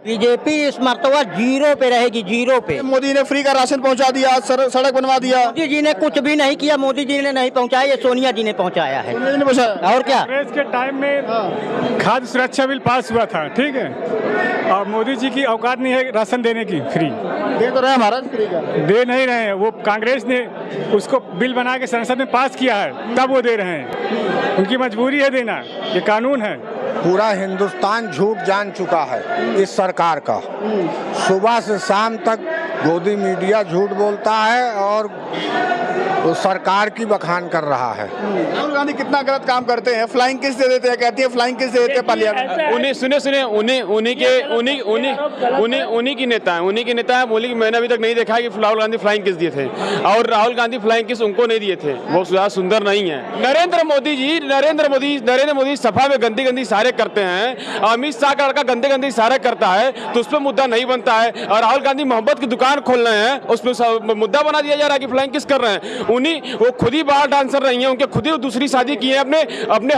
BJP इस मर्तबा zero पे रहेगी, जीरो पे। मोदी ने फ्री का राशन पहुंचा दिया, सड़क बनवा दिया। मोदी जी ने कुछ भी नहीं किया, मोदी जी ने नहीं पहुंचाया, ये सोनिया जी ने पहुंचाया है। सोनिया जी ने पहुंचाया। और क्या, कांग्रेस के टाइम में खाद्य सुरक्षा बिल पास हुआ था, ठीक है, और मोदी जी की औकात नहीं है राशन देने की फ्री। दे तो रहे महाराज फ्री का। दे नहीं रहे हैं, वो कांग्रेस ने उसको बिल बना के संसद में पास किया है, तब वो दे रहे हैं। उनकी मजबूरी है देना, ये कानून है। पूरा हिंदुस्तान झूठ जान चुका है इस सरकार का। सुबह से शाम तक गोदी मीडिया झूठ बोलता है और सरकार की बखान कर रहा है। राहुल गांधी कितना गलत काम करते हैं, फ्लाइंग किस दे देते हैं, कहती है फ्लाइंग किस दे देते हैं पार्लियामेंट। उन्हीं की नेता है। बोली कि मैंने अभी तक नहीं देखा कि राहुल गांधी फ्लाइंग किस दिए थे, और राहुल गांधी फ्लाइंग किस उनको नहीं दिए थे, वो ज्यादा सुंदर नहीं है। नरेंद्र मोदी सभा में गंदी गंदी इशारे करते हैं, अमित शाह का लड़का गंदे गंदे इशारे करता है, तो उस पर मुद्दा नहीं बनता है। और राहुल गांधी मोहब्बत की दुकान खोल रहे हैं, उसमें मुद्दा बना दिया जा रहा है कि फ्लाइंग किस कर रहे हैं। वो खुद ही बाहर डांसर रही हैं, उनके खुद ही दूसरी शादी की है, अपने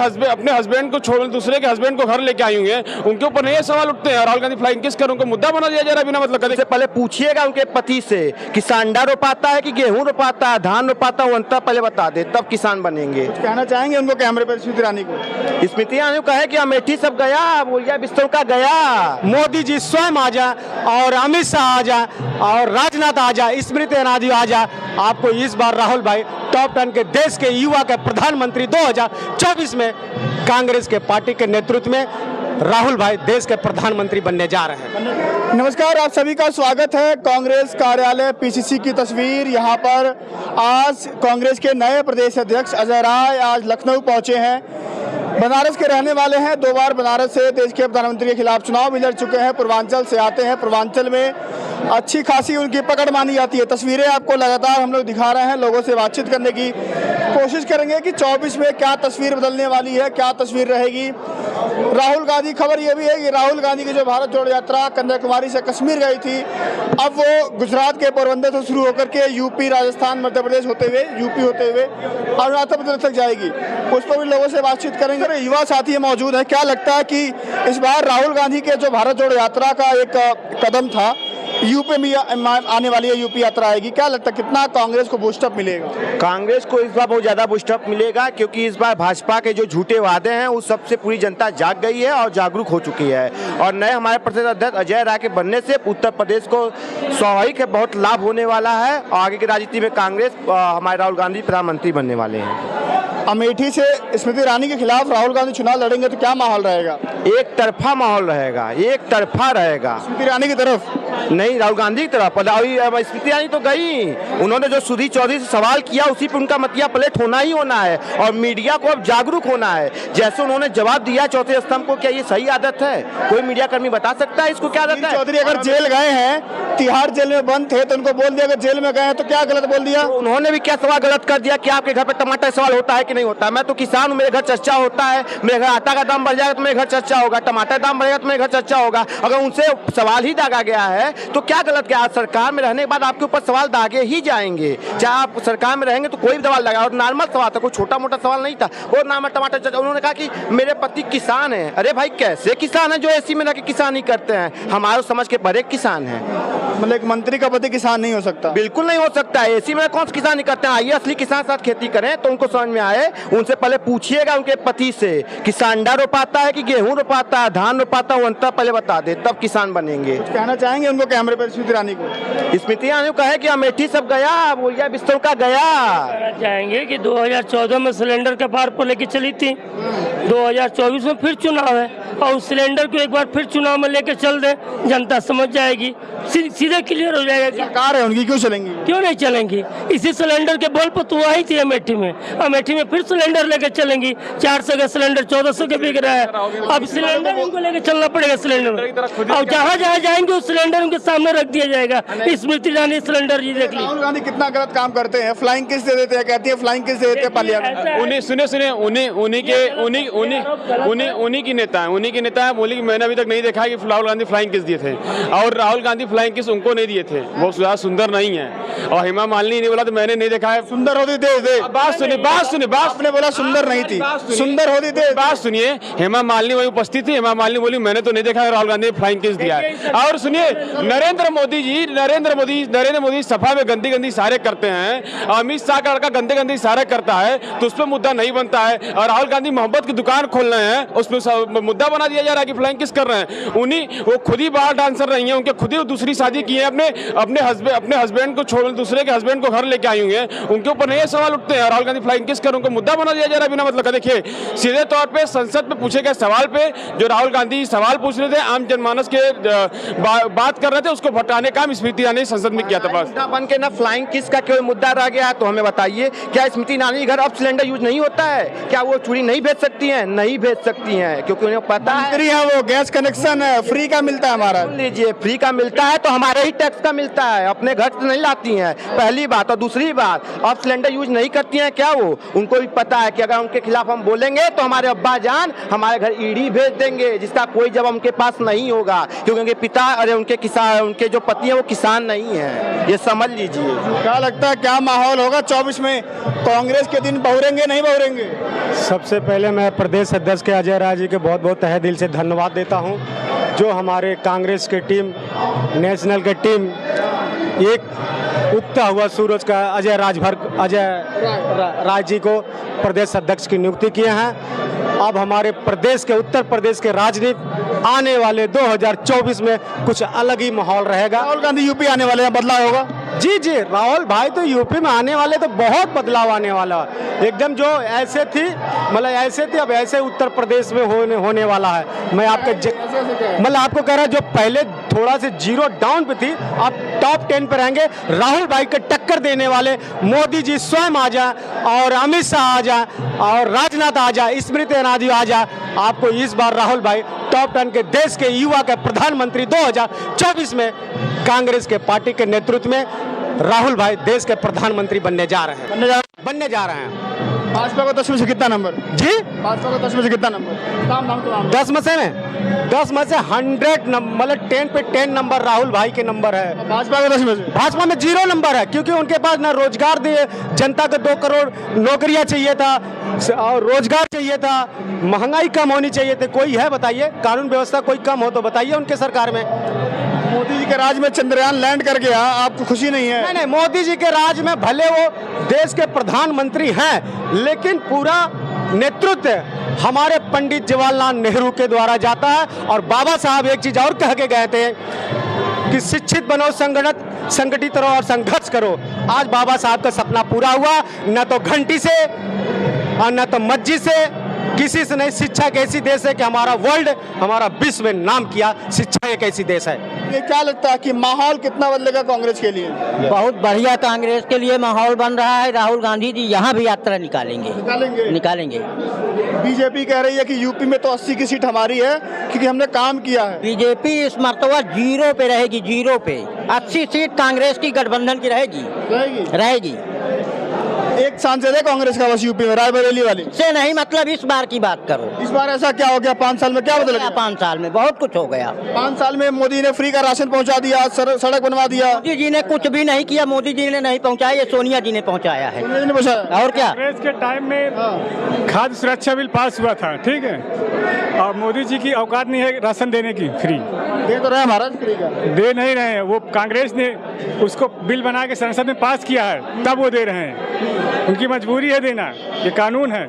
हस्बैंड को छोड़ दूसरे के हस्बैंड को घर लेके आई हुई है, उनके ऊपर नहीं सवाल उठते हैं। राहुल गांधी फ्लाइंग किस कर उनको मुद्दा बना दिया जा रहा है बिना मतलब कदम। पहले पूछिएगा उनके पति से कि सांडा रोपाता है कि गेहूं रोपाता है, धान रोपाता है, वो अंतर पहले बता दे, तब किसान बनेंगे। कहना चाहेंगे उनको कैमरे पर, स्मृति ईरानी को? स्मृति ईरानी को कहे कि अमेठी सब गया, बोलिया बिस्तर का गया। मोदी जी स्वयं आ जा और अमित शाह आ जा और राजनाथ आ जा, स्मृति ईरानी आ जा। आपको इस बार राहुल भाई टॉप 10 के देश के युवा के प्रधानमंत्री 2024 में कांग्रेस के पार्टी के नेतृत्व में राहुल भाई देश के प्रधानमंत्री बनने जा रहे हैं। नमस्कार, आप सभी का स्वागत है। कांग्रेस कार्यालय पीसीसी की तस्वीर। यहाँ पर आज कांग्रेस के नए प्रदेश अध्यक्ष अजय राय आज लखनऊ पहुंचे हैं। बनारस के रहने वाले हैं, 2 बार बनारस से देश के प्रधानमंत्री के खिलाफ चुनाव भी लड़ चुके हैं। पूर्वांचल से आते हैं, पूर्वांचल में अच्छी खासी उनकी पकड़ मानी जाती है। तस्वीरें आपको लगातार हम लोग दिखा रहे हैं, लोगों से बातचीत करने की कोशिश करेंगे कि 24 में क्या तस्वीर बदलने वाली है, क्या तस्वीर रहेगी। राहुल गांधी, खबर यह भी है कि राहुल गांधी की जो भारत जोड़ो यात्रा कन्याकुमारी से कश्मीर गई थी, अब वो गुजरात के पोरबंदर से शुरू होकर के यूपी, राजस्थान, मध्य प्रदेश होते हुए, यूपी होते हुए अरुणाचल प्रदेश तक जाएगी। उस पर भी लोगों से बातचीत करेंगे। युवा साथी मौजूद है, क्या लगता है कि इस बार राहुल गांधी के जो भारत जोड़ो यात्रा का एक कदम था, यूपी में आने वाली है, यूपी यात्रा आएगी, क्या लगता है कितना कांग्रेस को बूस्टअप मिलेगा? कांग्रेस को इस बार बहुत ज्यादा बूस्टअप मिलेगा, क्योंकि इस बार भाजपा के जो झूठे वादे हैं उस सबसे पूरी जनता जाग गई है और जागरूक हो चुकी है। और नए हमारे प्रदेश अध्यक्ष अजय राय के बनने से उत्तर प्रदेश को स्वाभाविक है बहुत लाभ होने वाला है, और आगे की राजनीति में कांग्रेस हमारे राहुल गांधी प्रधानमंत्री बनने वाले हैं। अमेठी से स्मृति ईरानी के खिलाफ राहुल गांधी चुनाव लड़ेंगे तो क्या माहौल रहेगा? एक तरफा माहौल रहेगा, एक तरफा रहेगा। स्मृति ईरानी की तरफ नहीं, राहुल गांधी की तरफ। स्मृति ईरानी तो गई, उन्होंने जो सुधीर चौधरी से सवाल किया उसी पर उनका मतिया प्लेट होना ही होना है, और मीडिया को अब जागरूक होना है। जैसे उन्होंने जवाब दिया चौथे स्तंभ को, क्या ये सही आदत है? कोई मीडिया कर्मी बता सकता है इसको क्या आदत है? चौधरी अगर जेल गए हैं, तिहाड़ जेल में बंद थे, तो उनको बोल दिया अगर जेल में गए हैं तो क्या गलत बोल दिया? तो उन्होंने भी क्या सवाल गलत कर दिया कि आपके घर पे टमाटर सवाल होता है कि नहीं होता? मैं तो किसान हूँ, मेरे घर चर्चा होता है, मेरे घर आटा का दाम बढ़ जाएगा तो मेरे घर चर्चा होगा, टमाटर दाम बढ़ेगा तो मेरे घर चर्चा होगा। अगर उनसे सवाल ही दागा गया है तो क्या गलत किया? आप सरकार में रहने के बाद आपके ऊपर सवाल दागे ही जाएंगे, चाहे आप सरकार में रहेंगे तो कोई भी सवाल लगा। और नॉर्मल सवाल था, कोई छोटा मोटा सवाल नहीं था, वो नॉर्मल टमाटर। उन्होंने कहा कि मेरे पति किसान है। अरे भाई, कैसे किसान है जो एसी में रह के किसानी करते हैं? हमारे समझ के बड़े किसान है। मतलब एक मंत्री का पति किसान नहीं हो सकता? बिल्कुल नहीं हो सकता है। एसी में कौन सी किसानी करते हैं? आइए असली किसान साथ खेती करें तो उनको समझ में आए। उनसे पहले पूछिएगा उनके पति से कि सांडा रोपाता है कि गेहूं रोपाता है, धान रोपाता है, वो अंतर पहले बता दे, तब किसान बनेंगे। कहना चाहेंगे उनको कैमरे पर, स्मृति ईरानी को? स्मृति ईरानी को कहे कि अमेठी सब गया, बोलिया बिस्तर का गया। चाहेंगे कि 2014 में सिलेंडर के पार पर लेके चली थी, 2024 में फिर चुनाव है और उस सिलेंडर को एक बार फिर चुनाव में लेके चल दे, जनता समझ जाएगी, सीधे क्लियर हो जाएगा कि सरकार है उनकी, क्यों चलेंगी? क्यों नहीं चलेंगी। इसी सिलेंडर के बल पर तो आई थी अमेठी में फिर सिलेंडर लेके चलेंगी। 400 का सिलेंडर 1400 के बिक रहा है, अब सिलेंडर उनको लेके चलना पड़ेगा सिलेंडर, और जहाँ जहाँ जाएंगे उस सिलेंडर उनके सामने रख दिया जाएगा। स्मृति ईरानी सिलेंडर जी देख ली। राहुल गांधी कितना गलत काम करते हैं, फ्लाइंग किस दे देते हैं, कहती है फ्लाइंग किस दे देते हैं पार्लियामेंट। उन्हीं की नेता है। बोली कि मैंने अभी तक नहीं देखा कि राहुल गांधी फ्लाइंग किस दिए थे, और राहुल गांधी फ्लाइंग किस उनको नहीं दिए थे, वो ज्यादा सुंदर नहीं है। और हेमा मालिनी ने बोला तो मैंने नहीं देखा है। सुंदर होती दे बात सुनिए आपने बोला सुंदर नहीं थी, सुंदर होती दे बात सुनिए। हेमा मालिनी वही उपस्थित थी, हेमा मालिनी बोली मैंने तो नहीं देखा है राहुल गांधी ने फ्लाइंग किस दिया है। और सुनिए, नरेंद्र मोदी सभा में गंदी गंदी इशारे करते हैं, अमित शाह का लड़का गंदे गंदे इशारे करता है तो उस पर मुद्दा नहीं बनता है। और राहुल गांधी मोहब्बत की दुकान खोल रहे हैं, उसमें मुद्दा बना दिया जा रहा है कि फ्लाइंग किस कर रहे हैं। वो खुद ही बाहर डांसर रही हैं, उनके खुद ही दूसरी शादी की है, अपने हस्बैंड को छोड़ दूसरे के हस्बैंड को घर लेके आई हुई है, उनके ऊपर नहीं सवाल उठते हैं। राहुल गांधी फ्लाइंग किस कर उनको मुद्दा बना दिया जा रहा है बिना मतलब का। देखिए, सीधे तौर पे संसद में पूछे गए सवाल पे जो राहुल गांधी सवाल पूछ रहे थे, आम जनमानस के बात कर रहे थे, उसको भटकाने का स्मृति ईरानी ने संसद में किया था। बस बन के ना फ्लाइंग किस का कोई मुद्दा रह गया तो हमें बताइए, क्या स्मृति ईरानी घर अब सिलेंडर यूज नहीं होता है? क्या वो चूड़ी नहीं भेज सकती हैं? नहीं भेज सकती हैं, क्योंकि उन्हें पता है वो गैस कनेक्शन फ्री का मिलता है हमारा। सुन लीजिए, फ्री का मिलता है तो हमारे ही टैक्स का मिलता है, अपने घर से नहीं लाती हैं, पहली बात। और दूसरी बात, अब सिलेंडर यूज नहीं करती हैं क्या वो? उनको भी पता है कि अगर उनके खिलाफ हम बोलेंगे तो हमारे अब्बा जान हमारे घर ईडी भेज देंगे, जिसका कोई जवाब उनके पास नहीं होगा, क्योंकि उनके पिता अरे उनके जो पति है वो किसान नहीं है, ये समझ लीजिए। क्या लगता है क्या माहौल होगा 24 में? कांग्रेस के दिन बहुरेंगे नहीं बहुरेंगे? सबसे पहले मैं प्रदेश अध्यक्ष के अजय राय जी के बहुत बहुत तहे दिल से धन्यवाद देता हूं, जो हमारे कांग्रेस के टीम, नेशनल के टीम एक उगता हुआ सूरज का अजय राय जी को प्रदेश अध्यक्ष की नियुक्ति किए हैं। अब हमारे प्रदेश के, उत्तर प्रदेश के राजनीति आने वाले 2024 में कुछ अलग ही माहौल रहेगा। राहुल गांधी यूपी आने वाले हैं, बदलाव होगा? जी जी, राहुल भाई तो यूपी में आने वाले तो बहुत बदलाव आने वाला है। एकदम जो ऐसे थी, मतलब ऐसे थी, अब ऐसे उत्तर प्रदेश में होने वाला है। मैं आपको कह रहा हूँ, जो पहले थोड़ा से जीरो डाउन पे थी, अब टॉप 10 पे रहेंगे। राहुल भाई को टक्कर देने वाले मोदी जी स्वयं आ जाए, और अमित शाह आ जाए, और राजनाथ आ जाए, स्मृति ईरानी आ जाए, आपको इस बार राहुल भाई टॉप 10 के देश के युवा के प्रधानमंत्री 2024 में कांग्रेस के पार्टी के नेतृत्व में राहुल भाई देश के प्रधानमंत्री बनने जा रहे हैं। भाजपा को 10 में से कितना नंबर? जी, भाजपा को 10 में से कितना नंबर? 10 में से 100 मतलब 10 पे 10 नंबर राहुल भाई के नंबर है। भाजपा को 10 में से? भाजपा में 0 नंबर है, क्योंकि उनके पास ना रोजगार दिए, जनता को 2 करोड़ नौकरियां चाहिए था, और रोजगार चाहिए था, महंगाई कम होनी चाहिए थी। कोई है बताइए? कानून व्यवस्था कोई कम हो तो बताइए उनके सरकार में। मोदी जी के राज में चंद्रयान लैंड कर गया, आपको खुशी नहीं है? नहीं, मोदी जी के राज में भले वो देश के प्रधानमंत्री हैं, लेकिन पूरा नेतृत्व हमारे पंडित जवाहरलाल नेहरू के द्वारा जाता है। और बाबा साहब एक चीज और कह के गए थे कि शिक्षित बनो, संगठित रहो और संघर्ष करो। आज बाबा साहब का सपना पूरा हुआ, न तो घंटी से और न तो मस्जिद से, किसी से नहीं। शिक्षा एक ऐसी देश है कि हमारा विश्व में नाम किया, शिक्षा एक ऐसी देश है। ये क्या लगता है कि माहौल कितना बदलेगा कांग्रेस के लिए? बहुत बढ़िया कांग्रेस के लिए माहौल बन रहा है। राहुल गांधी जी यहाँ भी यात्रा निकालेंगे। बीजेपी कह रही है कि यूपी में तो 80 की सीट हमारी है, क्योंकि हमने काम किया है। बीजेपी इस मर्तबा 0 पे रहेगी, 0 पे। 80 सीट कांग्रेस की गठबंधन की रहेगी। एक सांसद है कांग्रेस का बस यूपी में, रायबरेली वाली से नहीं, मतलब इस बार की बात करो। इस बार ऐसा क्या हो गया? 5 साल में क्या बदल गया? 5 साल में बहुत कुछ हो गया। 5 साल में मोदी ने फ्री का राशन पहुंचा दिया, सड़क बनवा दिया। मोदी जी ने कुछ भी नहीं किया, मोदी जी ने नहीं पहुंचाया, ये सोनिया जी ने पहुंचाया है। सोनिया जी ने पहुंचाया। और क्या? कांग्रेस के टाइम में खाद्य सुरक्षा बिल पास हुआ था, ठीक है, और मोदी जी की औकात नहीं है राशन देने की फ्री। दे तो रहे महाराज फ्री का, दे नहीं रहे हैं। वो कांग्रेस ने उसको बिल बना के संसद में पास किया है, तब वो दे रहे हैं। उनकी मजबूरी है देना, ये कानून है।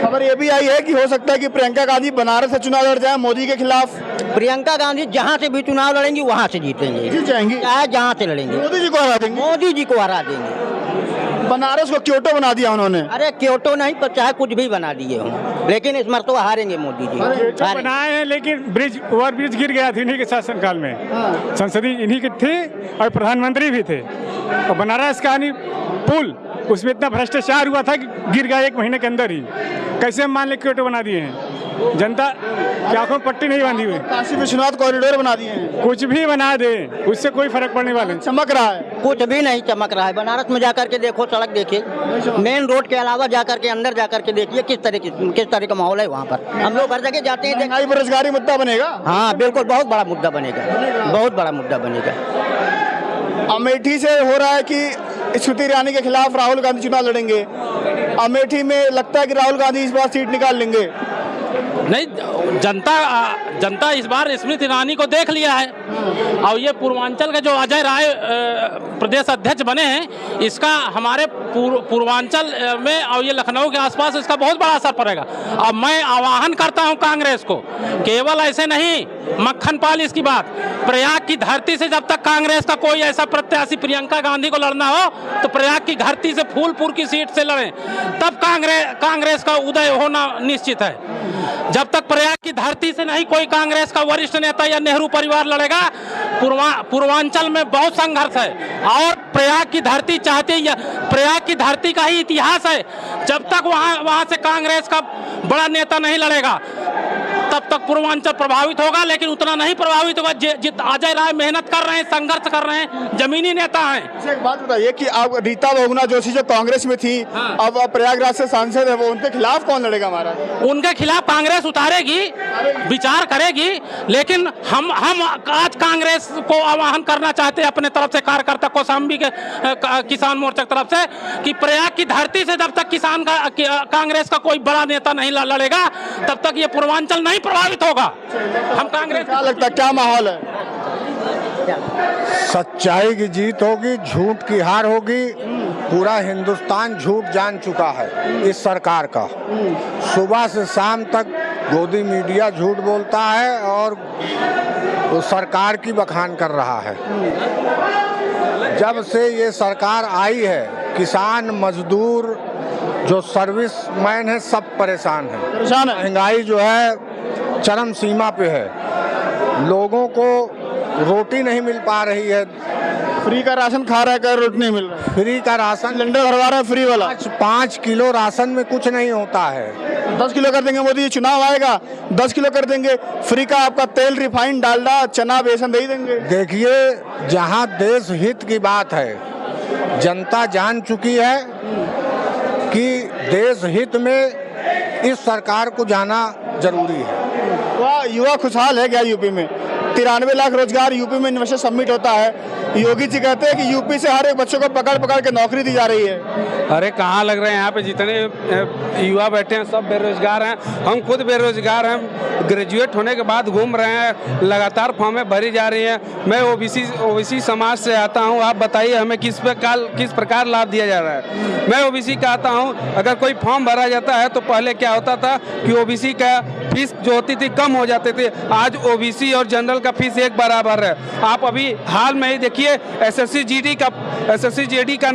खबर ये भी आई है कि हो सकता है कि प्रियंका गांधी बनारस से चुनाव लड़ जाए मोदी के खिलाफ। प्रियंका गांधी जहां से भी चुनाव लड़ेंगी वहां से जीतेंगे, जीत जाएंगी, चाहे जहां से लड़ेंगे। मोदी जी को हरा देंगे। मोदी जी को हरा देंगे। बनारस को क्योटो बना दिया उन्होंने। अरे क्योटो नहीं, पर चाहे कुछ भी बना दिए हों, लेकिन इस मर्तबा हारेंगे मोदी जी। बनाए हैं, लेकिन ओवर ब्रिज गिर गया था इन्हीं के शासनकाल में। संसदीय इन्हीं के थे और प्रधानमंत्री भी थे। और बनारस का पुल, उसमें इतना भ्रष्टाचार हुआ था कि गिर गया 1 महीने के अंदर ही। कैसे हम मान ले क्योटो बना दिए हैं? जनता की आंखों में पट्टी नहीं बांधी हुई। काशी विश्वनाथ कॉरिडोर बना दिए हैं। कुछ भी बना दे, उससे कोई फर्क पड़ने वाला नहीं। चमक रहा है? कुछ भी नहीं चमक रहा है। बनारस में जाकर के देखो, सड़क देखिए, मेन रोड के अलावा जाकर के अंदर जाकर के देखिए किस तरह का माहौल है वहाँ पर। हम लोग हर जगह जाते हैं। महंगाई बेरोजगारी मुद्दा बनेगा। हाँ बिल्कुल, बहुत बड़ा मुद्दा बनेगा, बहुत बड़ा मुद्दा बनेगा। अमेठी से हो रहा है कि स्मृति ईरानी के खिलाफ राहुल गांधी चुनाव लड़ेंगे। अमेठी में लगता है कि राहुल गांधी इस बार सीट निकाल लेंगे। नहीं, जनता इस बार स्मृति ईरानी को देख लिया है और ये पूर्वांचल के जो अजय राय प्रदेश अध्यक्ष बने हैं, इसका हमारे पूर्वांचल में और ये लखनऊ के आसपास इसका बहुत बड़ा असर पड़ेगा। अब मैं आह्वान करता हूं कांग्रेस को, केवल ऐसे नहीं मक्खन पाल इसकी बात, प्रयाग की धरती से जब तक कांग्रेस का कोई ऐसा प्रत्याशी प्रियंका गांधी को लड़ना हो तो प्रयाग की धरती से फूलपुर की सीट से लड़ें, तब कांग्रेस का उदय होना निश्चित है। जब तक प्रयाग की धरती से नहीं कोई कांग्रेस का वरिष्ठ नेता या नेहरू परिवार लड़ेगा, पूर्वांचल में बहुत संघर्ष है और प्रयाग की धरती चाहती है, प्रयाग की धरती का ही इतिहास है। जब तक वहां से कांग्रेस का बड़ा नेता नहीं लड़ेगा तब तक पूर्वांचल प्रभावित होगा, लेकिन उतना नहीं प्रभावित होगा जित अजय राय मेहनत कर रहे हैं, संघर्ष कर रहे हैं, जमीनी नेता हैं। एक बात बताइए कि अब रीता बहुगुणा जोशी जो कांग्रेस में थी, अब प्रयागराज से सांसद है, वो उनके खिलाफ कौन लड़ेगा हमारा? उनके खिलाफ कांग्रेस उतारेगी, विचार करेगी, लेकिन हम आज कांग्रेस को आह्वान करना चाहते हैं अपने तरफ से, कार्यकर्ता कौशाम्बी के किसान मोर्चा की तरफ से, कि प्रयाग की धरती से जब तक कांग्रेस का कोई बड़ा नेता नहीं लड़ेगा तब तक ये पूर्वांचल नहीं प्रभावित होगा। हम कांग्रेस, क्या लगता है क्या माहौल है? सच्चाई की जीत होगी, झूठ की हार होगी। पूरा हिंदुस्तान झूठ जान चुका है इस सरकार का। सुबह से शाम तक गोदी मीडिया झूठ बोलता है और सरकार की बखान कर रहा है। जब से ये सरकार आई है, किसान, मजदूर, जो सर्विस मैन है, सब परेशान है। महंगाई जो है चरम सीमा पे है, लोगों को रोटी नहीं मिल पा रही है। फ्री का राशन खा रहा है, कर रोटी नहीं मिल रहा है। फ्री का राशन, सिलेंडर भरवा रहा है फ्री वाला। 5 किलो राशन में कुछ नहीं होता है। 10 किलो कर देंगे मोदी जी, चुनाव आएगा 10 किलो कर देंगे। फ्री का आपका तेल, रिफाइंड, डालडा, चना, बेसन दे ही देंगे। देखिए, जहां देश हित की बात है, जनता जान चुकी है कि देश हित में इस सरकार को जाना जरूरी है। वाह, युवा खुशहाल है क्या यूपी में? 93 लाख रोजगार यूपी में इन्वेस्टर सबमिट होता है। योगी जी कहते हैं कि यूपी से हर एक बच्चों को पकड़ पकड़ के नौकरी दी जा रही है। अरे कहाँ लग रहे हैं, यहाँ पे जितने युवा बैठे हैं सब बेरोजगार हैं। हम खुद बेरोजगार हैं, ग्रेजुएट होने के बाद घूम रहे हैं, लगातार फॉर्में भरी जा रही हैं। मैं ओबीसी समाज से आता हूँ। आप बताइए हमें किस प्रकार लाभ दिया जा रहा है? मैं ओबीसी का आता हूँ। अगर कोई फॉर्म भरा जाता है तो पहले क्या होता था कि ओबीसी का फीस जो होती थी कम हो जाती थी। आज ओबीसी और जनरल का फीस एक बराबर है। आप अभी हाल में ही देखिए एसएससी जीडी का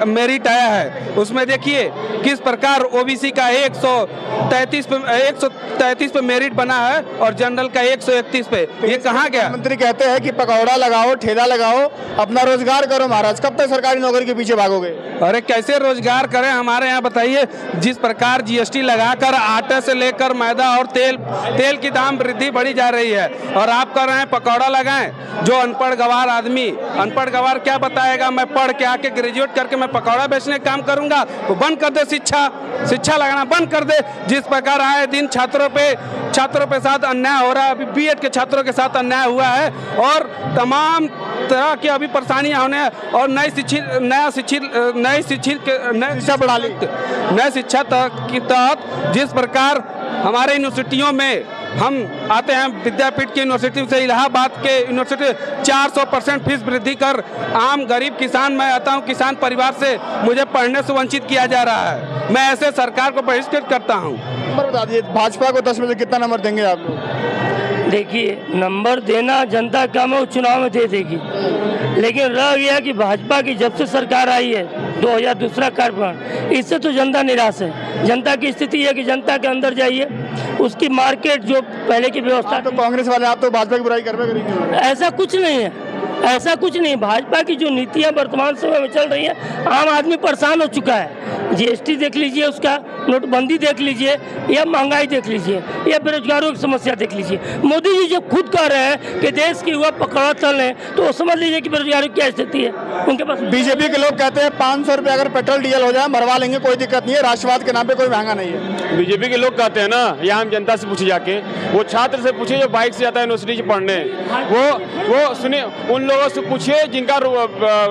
मेरिट आया है, उसमें देखिए किस प्रकार ओबीसी का 133 पे मेरिट बना है और जनरल का 131 पे। ये कहाँ गया? मंत्री कहते हैं कि पकौड़ा लगाओ, ठेला लगाओ, अपना रोजगार करो। महाराज, कब तक सरकारी नौकरी के पीछे भागोगे? अरे कैसे रोजगार करें? हमारे यहाँ बताइए, जिस प्रकार जीएसटी लगाकर आटे से लेकर मैदा और तेल की दाम वृद्धि बढ़ी जा रही है और आप कर रहे हैं पकौड़ा लगाएं। जो अनपढ़ गवार आदमी, अनपढ़ गवार क्या बताएगा? मैं पढ़ के आके ग्रेजुएट करके मैं पकौड़ा बेचने का काम करूंगा? वो बंद कर दे, शिक्षा लगाना बंद कर दे। जिस प्रकार आए दिन छात्रों पे साथ अन्याय हो रहा है, अभी बीएड के छात्रों के साथ अन्याय हुआ है और तमाम तरह की अभी परेशानियां होने और नई शिक्षा के तहत जिस प्रकार हमारे यूनिवर्सिटियों में हम आते हैं, विद्यापीठ की यूनिवर्सिटी से इलाहाबाद के यूनिवर्सिटी 400% फीस वृद्धि कर आम गरीब किसान, मैं आता हूं किसान परिवार से, मुझे पढ़ने से वंचित किया जा रहा है। मैं ऐसे सरकार को बहिष्कृत करता हूं। बता दीजिए, भाजपा को 10 में से कितना नंबर देंगे आप लोग? देखिए, नंबर देना जनता का वो चुनाव में दे देगी, लेकिन रह गया कि भाजपा की जब से सरकार आई है 2002 कार्यकाल, इससे तो जनता निराश है। जनता की स्थिति है कि जनता के अंदर जाइए, उसकी मार्केट जो पहले की व्यवस्था। तो कांग्रेस वाले आप तो भाजपा की बुराई करवे करेंगे? ऐसा कुछ नहीं है, ऐसा कुछ नहीं। भाजपा की जो नीतियां वर्तमान समय में चल रही है, आम आदमी परेशान हो चुका है। जीएसटी देख लीजिए, उसका नोटबंदी देख लीजिए, या महंगाई देख लीजिए, या बेरोजगारों की समस्या देख लीजिए। मोदी जी जब खुद कह रहे हैं कि देश के युवा पकड़ा चल रहे हैं, तो समझ लीजिए कि बेरोजगारी की क्या स्थिति है। उनके पास बीजेपी के लोग कहते हैं 500 रुपये अगर पेट्रोल डीजल हो जाए मरवा लेंगे, कोई दिक्कत नहीं है, राष्ट्रवाद के नाम पे कोई महंगा नहीं है। बीजेपी के लोग कहते हैं ना, यहाँ हम जनता से पूछे जाके, वो छात्र से पूछिए जो बाइक से जाता है यूनिवर्सिटी से पढ़ने, वो सुनिए, उन लोगों से पूछिए जिनका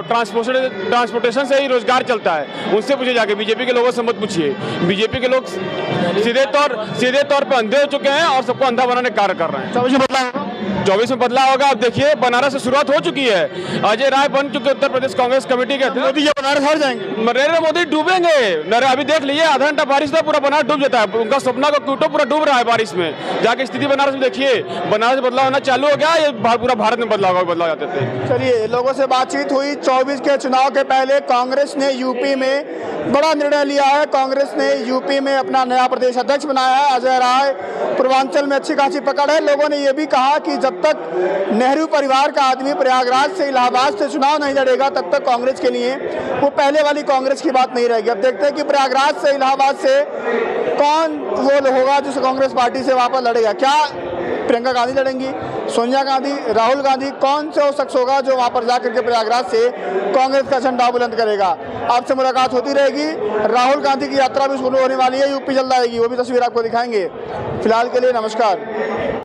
ट्रांसपोर्टेशन से ही रोजगार चलता है, उनसे पूछे जाके। बीजेपी के लोगों से मत पूछिए। बीजेपी के लोग सीधे तौर पे अंधे हो चुके हैं और सबको अंधा बनाने का कार्य कर रहे हैं। 24 में बदलाव होगा। अब देखिए, बनारस से शुरुआत हो चुकी है। अजय राय बन चुके उत्तर प्रदेश कांग्रेस कमेटी के अध्यक्ष। मोदी ये बनारस हार जाएंगे, नरेंद्र मोदी डूबेंगे। अभी देख लीजिए, आधा घंटा बारिश था, पूरा बनारस डूब जाता है। उनका सपना का क्यूटो पूरा डूब रहा है बारिश में। जाके स्थिति बनारस में देखिए, बनारस में बदलाव होना चालू हो गया, ये पूरा भारत में बदलाव जाते थे। चलिए, लोगों से बातचीत हुई। 24 के चुनाव के पहले कांग्रेस ने यूपी में बड़ा निर्णय लिया है। कांग्रेस ने यूपी में अपना नया प्रदेश अध्यक्ष बनाया है अजय राय। पूर्वांचल में अच्छी खासी पकड़ है। लोगों ने यह भी कहा कि जब तक नेहरू परिवार का आदमी प्रयागराज से इलाहाबाद से चुनाव नहीं लड़ेगा, तब तक कांग्रेस के लिए वो पहले वाली कांग्रेस की बात नहीं रहेगी। अब देखते हैं कि प्रयागराज से इलाहाबाद से कौन वो होगा जो कांग्रेस पार्टी से वापस लड़ेगा। क्या प्रियंका गांधी लड़ेंगी, सोनिया गांधी, राहुल गांधी, कौन से वो शख्स होगा जो वहां पर जाकर के प्रयागराज से कांग्रेस का झंडा बुलंद करेगा। आपसे मुलाकात होती रहेगी। राहुल गांधी की यात्रा भी शुरू होने वाली है, यूपी जल्द आएगी, वो भी तस्वीर आपको दिखाएंगे। फिलहाल के लिए नमस्कार।